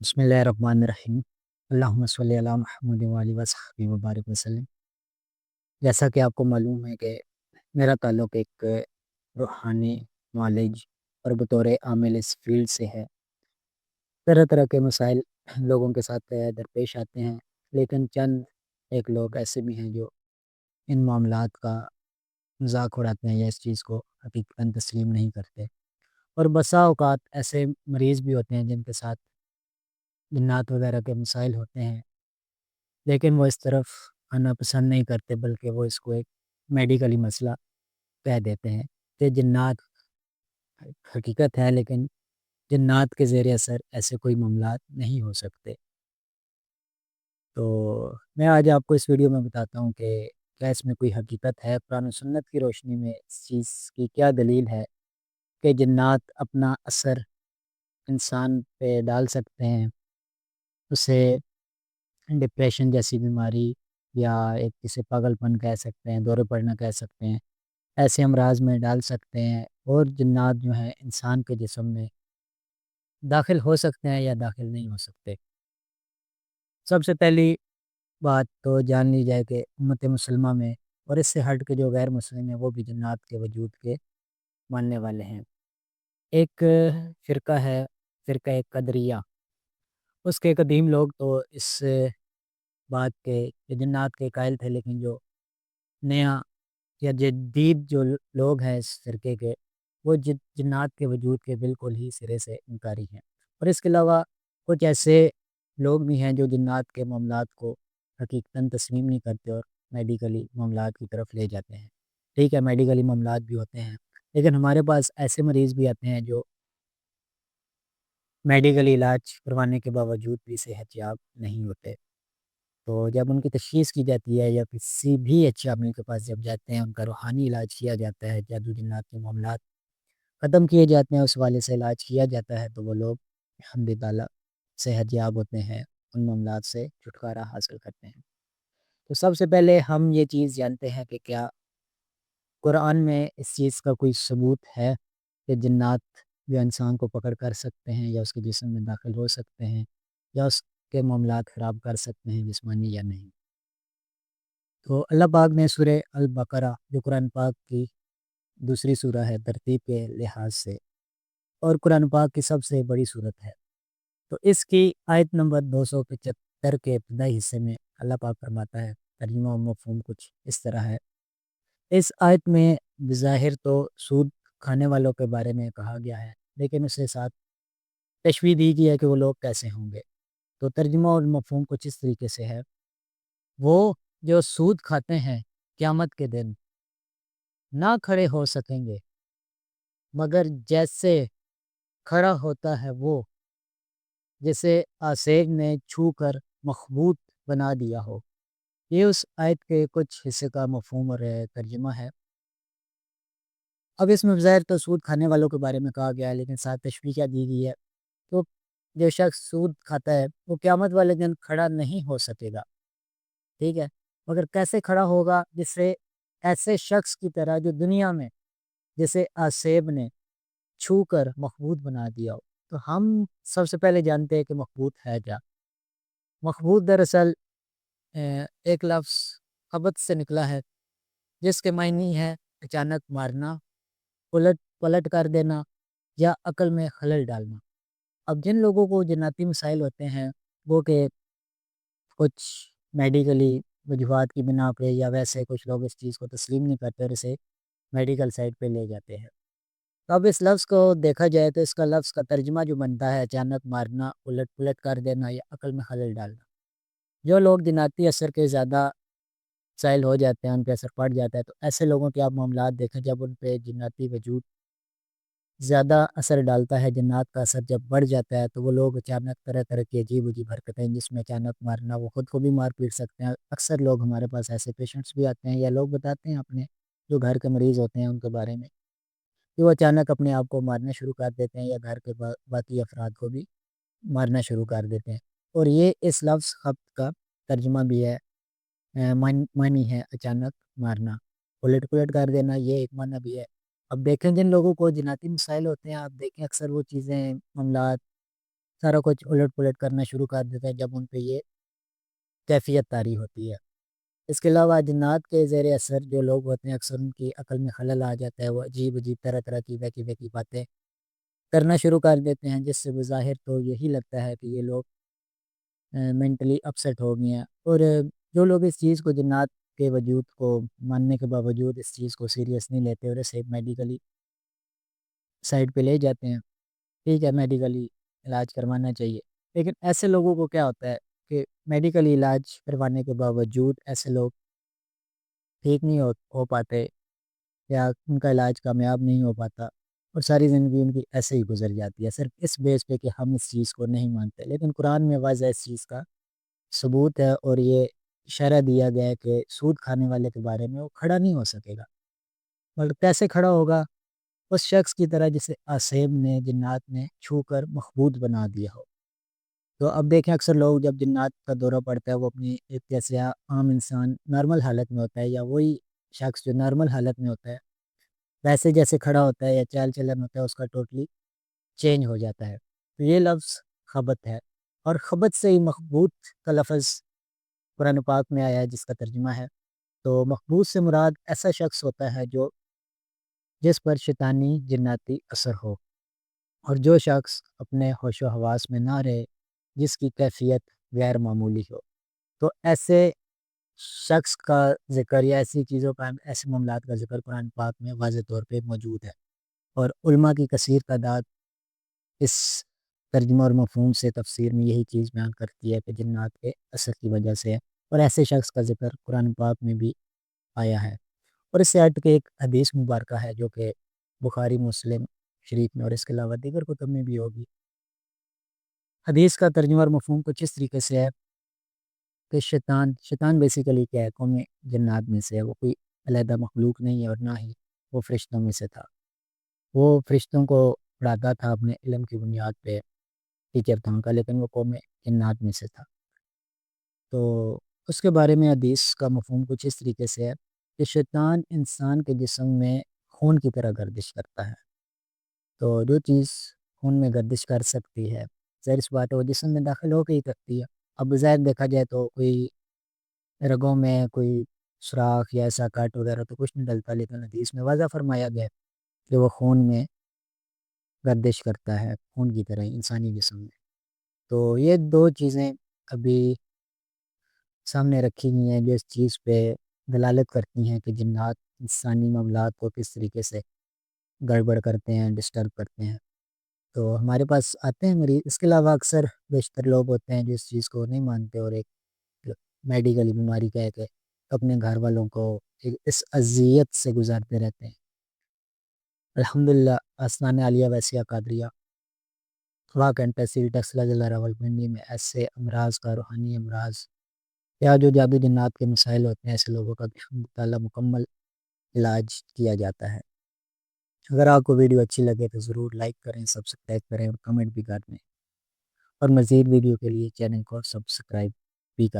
بسم اللہ الرحمن الرحیم۔ اللہم صلی علی محمد وآلہ وصحبہ وبارک وسلم۔ جیسا کہ آپ کو معلوم ہے کہ میرا تعلق ایک روحانی معالج اور بطور عامل اس فیلڈ سے ہے۔ طرح طرح کے مسائل لوگوں کے ساتھ درپیش آتے ہیں، لیکن چند ایک لوگ ایسے بھی ہیں جو ان معاملات کا مذاق اڑاتے ہیں یا اس چیز کو حقیقتاً تسلیم نہیں کرتے، اور بسا اوقات ایسے مریض بھی ہوتے ہیں جن کے ساتھ جنات وغیرہ کے مسائل ہوتے ہیں، لیکن وہ اس طرف آنا پسند نہیں کرتے، بلکہ وہ اس کو ایک میڈیکلی مسئلہ کہہ دیتے ہیں کہ جنات حقیقت ہے، لیکن جنات کے زیر اثر ایسے کوئی معاملات نہیں ہو سکتے۔ تو میں آج آپ کو اس ویڈیو میں بتاتا ہوں کہ کیا اس میں کوئی حقیقت ہے، قرآن و سنت کی روشنی میں اس چیز کی کیا دلیل ہے کہ جنات اپنا اثر انسان پہ ڈال سکتے ہیں، اسے ڈپریشن جیسی بیماری یا ایک جسے پاگل پن کہہ سکتے ہیں، دورے پڑنا کہہ سکتے ہیں، ایسے امراض میں ڈال سکتے ہیں، اور جنات جو ہیں انسان کے جسم میں داخل ہو سکتے ہیں یا داخل نہیں ہو سکتے۔ سب سے پہلی بات تو جان لی جائے کہ امت مسلمہ میں اور اس سے ہٹ کے جو غیر مسلم ہیں وہ بھی جنات کے وجود کے ماننے والے ہیں۔ ایک فرقہ ہے، فرقہ قدریہ۔ اس کے قدیم لوگ تو اس بات کے کہ جنات کے قائل تھے، لیکن جو نیا یا جدید جو لوگ ہیں اس فرقے کے، وہ جنات کے وجود کے بالکل ہی سرے سے انکاری ہیں۔ اور اس کے علاوہ کچھ ایسے لوگ بھی ہیں جو جنات کے معاملات کو حقیقتاً تسلیم نہیں کرتے اور میڈیکلی معاملات کی طرف لے جاتے ہیں۔ ٹھیک ہے، میڈیکلی معاملات بھی ہوتے ہیں، لیکن ہمارے پاس ایسے مریض بھی آتے ہیں جو میڈیکلی علاج کروانے کے باوجود بھی صحت یاب نہیں ہوتے۔ تو جب ان کی تشخیص کی جاتی ہے یا کسی بھی اچھے عامل کے پاس جب جاتے ہیں، ان کا روحانی علاج کیا جاتا ہے، جادو جنات کے معاملات ختم کیے جاتے ہیں، اس والے سے علاج کیا جاتا ہے، تو وہ لوگ الحمد للہ صحت یاب ہوتے ہیں، ان معاملات سے چھٹکارا حاصل کرتے ہیں۔ تو سب سے پہلے ہم یہ چیز جانتے ہیں کہ کیا قرآن میں اس چیز کا کوئی ثبوت ہے کہ جنات جو انسان کو پکڑ کر سکتے ہیں یا اس کے جسم میں داخل ہو سکتے ہیں یا اس کے معاملات خراب کر سکتے ہیں جسمانی یا نہیں؟ تو اللہ پاک نے سورہ البقرہ جو قرآن پاک کی دوسری سورہ ہے ترتیب کے لحاظ سے، اور قرآن پاک کی سب سے بڑی سورت ہے، تو اس کی آیت نمبر 275 کے ابتدائی حصے میں اللہ پاک فرماتا ہے، ترجمہ و مفہوم کچھ اس طرح ہے۔ اس آیت میں بظاہر تو سود کھانے والوں کے بارے میں کہا گیا ہے، لیکن اس کے ساتھ تشبیہ دی گئی ہے کہ وہ لوگ کیسے ہوں گے۔ تو ترجمہ اور مفہوم کچھ اس طریقے سے ہے، وہ جو سود کھاتے ہیں قیامت کے دن نہ کھڑے ہو سکیں گے، مگر جیسے کھڑا ہوتا ہے وہ جسے آسیب نے چھو کر مخبوط بنا دیا ہو۔ یہ اس آیت کے کچھ حصے کا مفہوم اور ترجمہ ہے۔ اب اس میں بظاہر تو سود کھانے والوں کے بارے میں کہا گیا ہے، لیکن ساتھ تشبیہ کیا دی گئی ہے، تو جو شخص سود کھاتا ہے وہ قیامت والے دن کھڑا نہیں ہو سکے گا، ٹھیک ہے، مگر کیسے کھڑا ہوگا؟ جس سے ایسے شخص کی طرح جو دنیا میں جسے آسیب نے چھو کر مخبوط بنا دیا ہو۔ تو ہم سب سے پہلے جانتے ہیں کہ مخبوط ہے کیا۔ مخبوط دراصل ایک لفظ خبط سے نکلا ہے، جس کے معنی ہے اچانک مارنا، پلٹ کر دینا یا عقل میں خلل ڈالنا۔ اب جن لوگوں کو جناتی مسائل ہوتے ہیں وہ کہ کچھ میڈیکلی وجوہات کی بنا پہ یا ویسے کچھ لوگ اس چیز کو تسلیم نہیں کرتے اور اسے میڈیکل سائٹ پہ لے جاتے ہیں۔ تو اب اس لفظ کو دیکھا جائے تو اس کا لفظ کا ترجمہ جو بنتا ہے اچانک مارنا، پلٹ کر دینا یا عقل میں خلل ڈالنا۔ جو لوگ جناتی اثر کے زیادہ سائل ہو جاتے ہیں، ان پہ اثر پڑ جاتا ہے، تو ایسے لوگوں کے آپ معاملات دیکھیں جب ان پہ جناتی وجود زیادہ اثر ڈالتا ہے، جنات کا اثر جب بڑھ جاتا ہے، تو وہ لوگ اچانک طرح طرح کی عجیب عجیب حرکتیں جس میں اچانک مارنا، وہ خود کو بھی مار پیٹ سکتے ہیں۔ اکثر لوگ ہمارے پاس ایسے پیشنٹس بھی آتے ہیں یا لوگ بتاتے ہیں اپنے جو گھر کے مریض ہوتے ہیں ان کے بارے میں کہ وہ اچانک اپنے آپ کو مارنا شروع کر دیتے ہیں یا گھر کے باقی افراد کو بھی مارنا شروع کر دیتے ہیں۔ اور یہ اس لفظ خبط کا ترجمہ بھی ہے، معنی ہے اچانک مارنا، پلٹ کر دینا، یہ ایک معنی بھی ہے۔ اب دیکھیں جن لوگوں کو جناتی مسائل ہوتے ہیں، آپ دیکھیں اکثر وہ چیزیں معاملات سارا کچھ الٹ پلٹ کرنا شروع کر دیتے ہیں جب ان پہ یہ کیفیت طاری ہوتی ہے۔ اس کے علاوہ جنات کے زیر اثر جو لوگ ہوتے ہیں اکثر ان کی عقل میں خلل آ جاتا ہے، وہ عجیب عجیب طرح طرح کی ویکی ویکی باتیں کرنا شروع کر دیتے ہیں، جس سے بظاہر تو یہی لگتا ہے کہ یہ لوگ مینٹلی اپسیٹ ہو گئے ہیں۔ اور جو لوگ اس چیز کو جنات کے وجود کو ماننے کے باوجود اس چیز کو سیریس نہیں لیتے اور اسے میڈیکلی سائڈ پہ لے جاتے ہیں، ٹھیک ہے میڈیکلی علاج کروانا چاہیے، لیکن ایسے لوگوں کو کیا ہوتا ہے کہ میڈیکلی علاج کروانے کے باوجود ایسے لوگ ٹھیک نہیں ہو پاتے یا ان کا علاج کامیاب نہیں ہو پاتا، اور ساری زندگی ان کی ایسے ہی گزر جاتی ہے صرف اس بیس پہ کہ ہم اس چیز کو نہیں مانتے۔ لیکن قرآن میں واضح اس چیز کا ثبوت ہے، اور یہ اشارہ دیا گیا ہے کہ سود کھانے والے کے بارے میں وہ کھڑا نہیں ہو سکے گا، مگر کیسے کھڑا ہوگا؟ اس شخص کی طرح جسے آسیب نے جنات نے چھو کر مخبوط بنا دیا ہو۔ تو اب دیکھیں اکثر لوگ جب جنات کا دورہ پڑتا ہے وہ اپنی ایک جیسے عام انسان نارمل حالت میں ہوتا ہے، یا وہی شخص جو نارمل حالت میں ہوتا ہے ویسے جیسے کھڑا ہوتا ہے یا چال چلن ہوتا ہے اس کا ٹوٹلی چینج ہو جاتا ہے۔ تو یہ لفظ خبت ہے، اور خبت سے ہی مخبوط کا لفظ قرآن پاک میں آیا ہے جس کا ترجمہ ہے۔ تو مخبوط سے مراد ایسا شخص ہوتا ہے جو جس پر شیطانی جناتی اثر ہو، اور جو شخص اپنے ہوش و حواس میں نہ رہے، جس کی کیفیت غیر معمولی ہو، تو ایسے شخص کا ذکر یا ایسی چیزوں کا ایسے معاملات کا ذکر قرآن پاک میں واضح طور پہ موجود ہے، اور علماء کی کثیر تعداد اس ترجمہ اور مفہوم سے تفسیر میں یہی چیز بیان کرتی ہے کہ جنات کے اثر کی وجہ سے ہے، اور ایسے شخص کا ذکر قرآن پاک میں بھی آیا ہے۔ اور اس سے ہٹ کے ایک حدیث مبارکہ ہے جو کہ بخاری مسلم شریف میں اور اس کے علاوہ دیگر کتب میں بھی ہوگی۔ حدیث کا ترجمہ اور مفہوم کچھ اس طریقے سے ہے کہ شیطان بیسیکلی کیا ہے، قوم جنات میں سے ہے، وہ کوئی علیحدہ مخلوق نہیں ہے، اور نہ ہی وہ فرشتوں میں سے تھا۔ وہ فرشتوں کو پڑھاتا تھا اپنے علم کی بنیاد پہ، ٹیچر تھا ان کا، لیکن وہ قوم جنات میں سے تھا۔ تو اس کے بارے میں حدیث کا مفہوم کچھ اس طریقے سے ہے کہ شیطان انسان کے جسم میں خون کی طرح گردش کرتا ہے، تو جو چیز خون میں گردش کر سکتی ہے ظاہر سی بات ہے وہ جسم میں داخل ہو کے ہی کرتی ہے۔ اب ظاہر دیکھا جائے تو کوئی رگوں میں کوئی سوراخ یا ایسا کٹ وغیرہ تو کچھ نہیں ڈلتا، لیکن حدیث میں واضح فرمایا گیا ہے کہ وہ خون میں گردش کرتا ہے، خون کی طرح انسانی جسم میں۔ تو یہ دو چیزیں ابھی سامنے رکھی گئی ہیں جو اس چیز پہ دلالت کرتی ہیں کہ جنات انسانی معاملات کو کس طریقے سے گڑبڑ کرتے ہیں، ڈسٹرب کرتے ہیں۔ تو ہمارے پاس آتے ہیں مریض، اس کے علاوہ اکثر بیشتر لوگ ہوتے ہیں جو اس چیز کو نہیں مانتے، اور ایک میڈیکلی بیماری کہہ کے اپنے گھر والوں کو اس اذیت سے گزارتے رہتے ہیں۔ الحمدللہ آستان عالیہ ویسیہ قادریہ واقع تحصیل ٹیکسلا ضلع راولپنڈی میں ایسے امراض کا، روحانی امراض یا جو جادو جنات کے مسائل ہوتے ہیں، ایسے لوگوں کا بحمد تعالیٰ مکمل علاج کیا جاتا ہے۔ اگر آپ کو ویڈیو اچھی لگے تو ضرور لائک کریں، سبسکرائب کریں اور کمنٹ بھی کر دیں، اور مزید ویڈیو کے لیے چینل کو سبسکرائب بھی کریں۔